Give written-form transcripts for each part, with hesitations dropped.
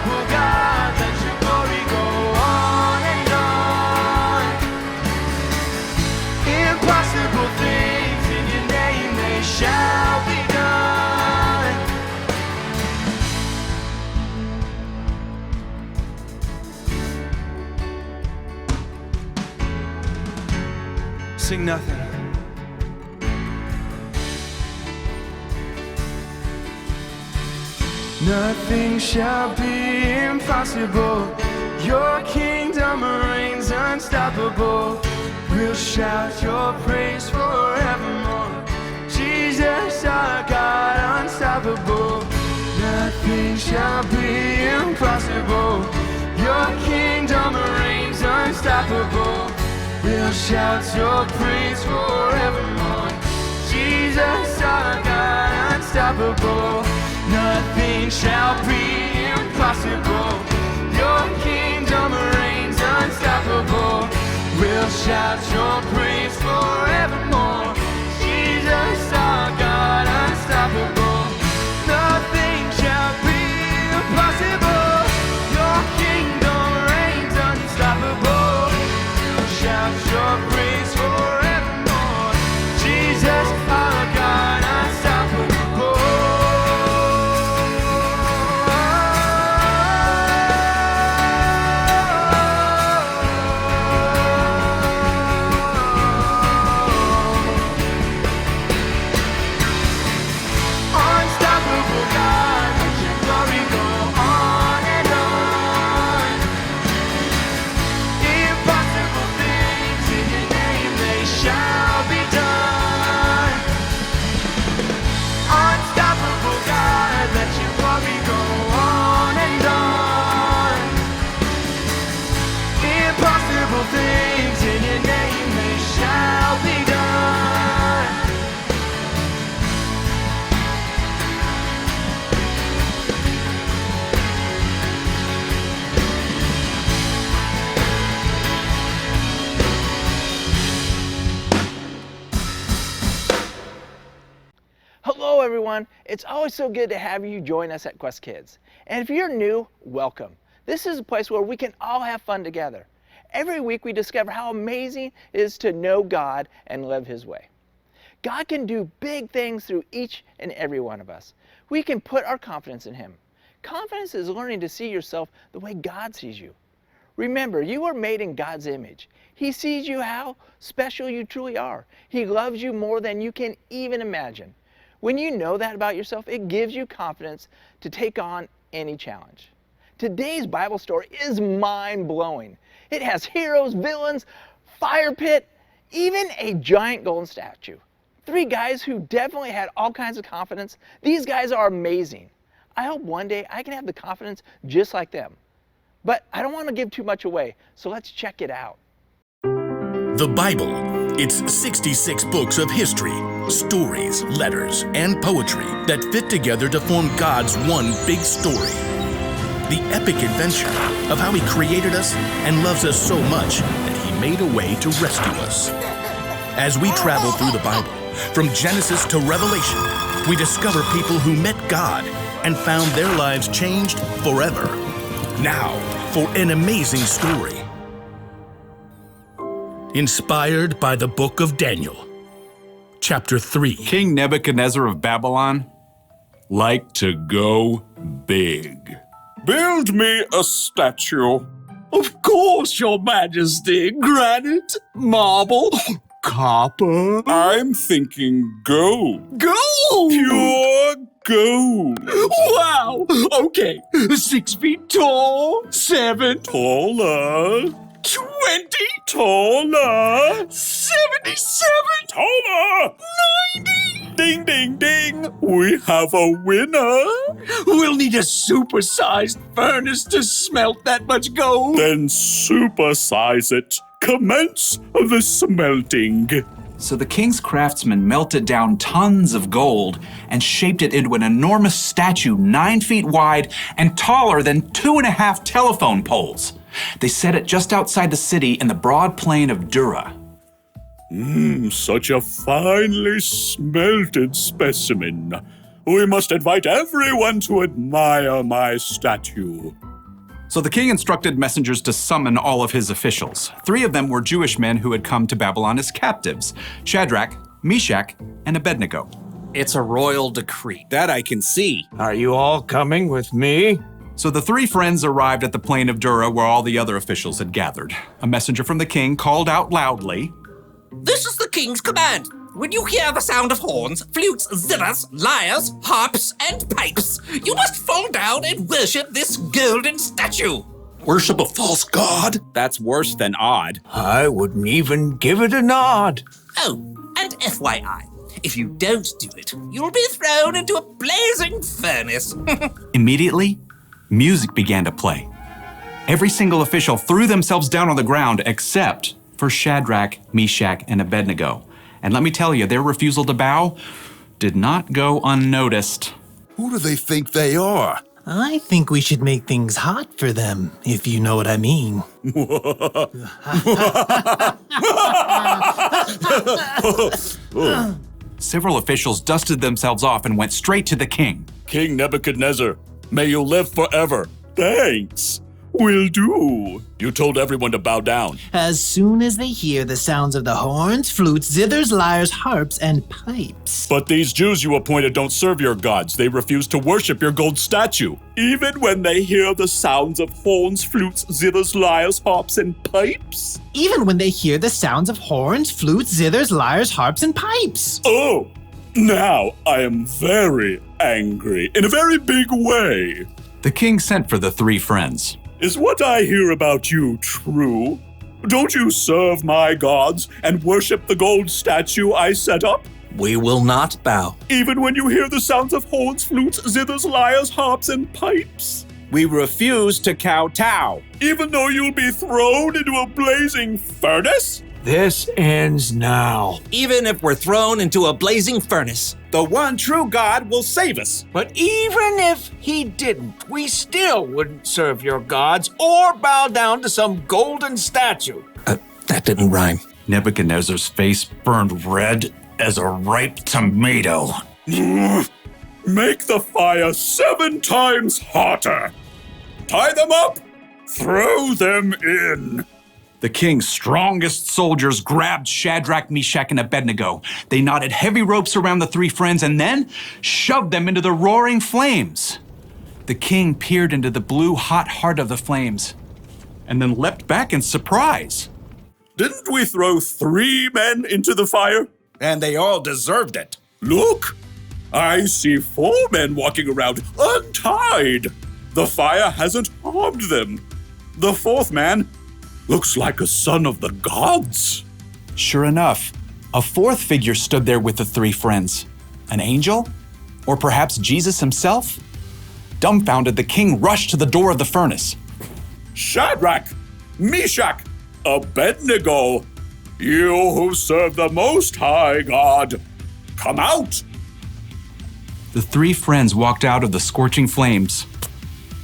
Unstoppable God, let your glory go on and on. Impossible things in your name, they shall be done. Sing nothing. Nothing shall be impossible. Your kingdom reigns unstoppable. We'll shout your praise forevermore. Jesus, our God, unstoppable. Nothing shall be impossible. Your kingdom reigns unstoppable. We'll shout your praise forevermore. Jesus, our God, unstoppable. Nothing shall be impossible. Your kingdom reigns unstoppable. We'll shout your praise forevermore. Jesus, our God, unstoppable. Nothing shall be impossible. Your kingdom reigns unstoppable. We'll shout your praise forevermore. Jesus, our God, unstoppable. Unstoppable God, let your glory go on and on. Impossible things in your name, they shall be done. Unstoppable God, let your glory go on and on. Impossible things in your name, they shall be done. Hello everyone, it's always so good to have you join us at Quest Kids. And if you're new, welcome. This is a place where we can all have fun together. Every week we discover how amazing it is to know God and live His way. God can do big things through each and every one of us. We can put our confidence in Him. Confidence is learning to see yourself the way God sees you. Remember, you are made in God's image. He sees you how special you truly are. He loves you more than you can even imagine. When you know that about yourself, it gives you confidence to take on any challenge. Today's Bible story is mind-blowing. It has heroes, villains, fire pit, even a giant golden statue. 3 guys who definitely had all kinds of confidence. These guys are amazing. I hope one day I can have the confidence just like them. But I don't want to give too much away, so let's check it out. The Bible. It's 66 books of history, stories, letters, and poetry that fit together to form God's one big story. The epic adventure of how He created us and loves us so much that He made a way to rescue us. As we travel through the Bible, from Genesis to Revelation, we discover people who met God and found their lives changed forever. Now, for an amazing story. Inspired by the book of Daniel. Chapter 3. King Nebuchadnezzar of Babylon liked to go big. Build me a statue. Of course, Your Majesty. Granite, marble, copper. I'm thinking gold. Gold! Pure gold. Wow! Okay, 6 feet tall, 7, Taller. 20, Taller. 77, Taller. 90. Ding, ding, ding. We have a winner. We'll need a supersized furnace to smelt that much gold. Then supersize it. Commence the smelting. So the king's craftsmen melted down tons of gold and shaped it into an enormous statue 9 feet wide and taller than 2.5 telephone poles. They set it just outside the city in the broad plain of Dura. Such a finely smelted specimen. We must invite everyone to admire my statue. So the king instructed messengers to summon all of his officials. 3 of them were Jewish men who had come to Babylon as captives: Shadrach, Meshach, and Abednego. It's a royal decree. That I can see. Are you all coming with me? So the 3 friends arrived at the plain of Dura where all the other officials had gathered. A messenger from the king called out loudly, This is the king's command. When you hear the sound of horns, flutes, zithers, lyres, harps, and pipes, you must fall down and worship this golden statue. Worship a false god? That's worse than odd. I wouldn't even give it a nod. Oh, and FYI, if you don't do it, you'll be thrown into a blazing furnace. Immediately, music began to play. Every single official threw themselves down on the ground except for Shadrach, Meshach, and Abednego. And let me tell you, their refusal to bow did not go unnoticed. Who do they think they are? I think we should make things hot for them, if you know what I mean. Several officials dusted themselves off and went straight to the king. King Nebuchadnezzar, may you live forever. Thanks. Will do. You told everyone to bow down. As soon as they hear the sounds of the horns, flutes, zithers, lyres, harps, and pipes. But these Jews you appointed don't serve your gods. They refuse to worship your gold statue. Even when they hear the sounds of horns, flutes, zithers, lyres, harps, and pipes? Even when they hear the sounds of horns, flutes, zithers, lyres, harps, and pipes. Oh, now I am very angry in a very big way. The king sent for the 3 friends. Is what I hear about you true? Don't you serve my gods and worship the gold statue I set up? We will not bow. Even when you hear the sounds of horns, flutes, zithers, lyres, harps, and pipes? We refuse to kowtow. Even though you'll be thrown into a blazing furnace? This ends now. Even if we're thrown into a blazing furnace. The one true God will save us. But even if he didn't, we still wouldn't serve your gods or bow down to some golden statue. That didn't rhyme. Nebuchadnezzar's face burned red as a ripe tomato. Make the fire 7 times hotter. Tie them up. Throw them in. The king's strongest soldiers grabbed Shadrach, Meshach, and Abednego. They knotted heavy ropes around the 3 friends and then shoved them into the roaring flames. The king peered into the blue, hot heart of the flames and then leapt back in surprise. Didn't we throw 3 men into the fire? And they all deserved it. Look, I see 4 men walking around untied. The fire hasn't harmed them. The 4th man looks like a son of the gods. Sure enough, a 4th figure stood there with the 3 friends. An angel? Or perhaps Jesus himself? Dumbfounded, the king rushed to the door of the furnace. Shadrach, Meshach, Abednego, you who serve the Most High God, come out! The 3 friends walked out of the scorching flames,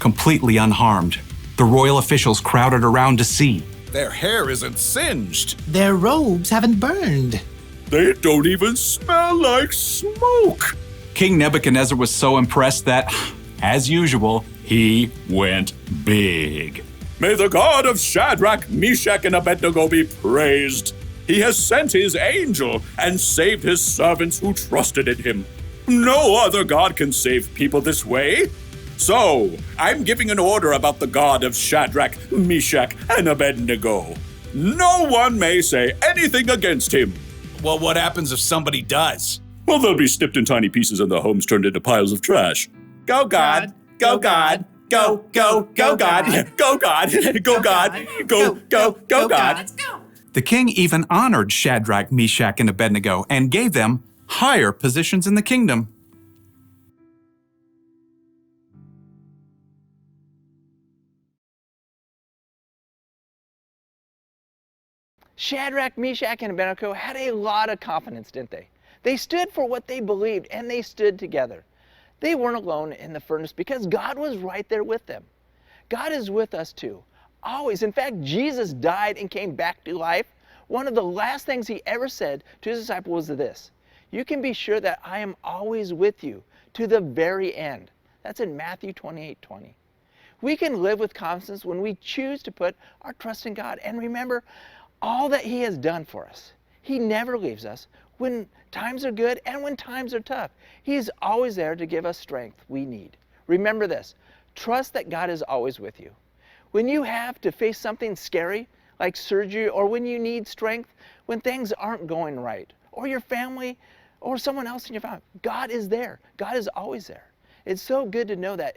completely unharmed. The royal officials crowded around to see. Their hair isn't singed. Their robes haven't burned. They don't even smell like smoke. King Nebuchadnezzar was so impressed that, as usual, he went big. May the God of Shadrach, Meshach, and Abednego be praised. He has sent his angel and saved his servants who trusted in him. No other God can save people this way. So, I'm giving an order about the God of Shadrach, Meshach, and Abednego. No one may say anything against him. Well, what happens if somebody does? Well, they'll be snipped in tiny pieces and their homes turned into piles of trash. Go God, go God, go, go, go God, go God, go God, go, go, go God. The king even honored Shadrach, Meshach, and Abednego and gave them higher positions in the kingdom. Shadrach, Meshach, and Abednego had a lot of confidence, didn't they? They stood for what they believed, and they stood together. They weren't alone in the furnace because God was right there with them. God is with us too, always. In fact, Jesus died and came back to life. One of the last things he ever said to his disciples was this: "You can be sure that I am always with you to the very end." That's in Matthew 28:20. We can live with confidence when we choose to put our trust in God and remember all that He has done for us. He never leaves us when times are good and when times are tough. He is always there to give us strength we need. Remember this, trust that God is always with you. When you have to face something scary, like surgery, or when you need strength, when things aren't going right, or your family, or someone else in your family, God is there. God is always there. It's so good to know that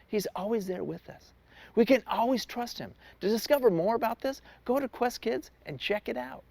He's always there with us. We can always trust Him. To discover more about this, go to Quest Kids and check it out.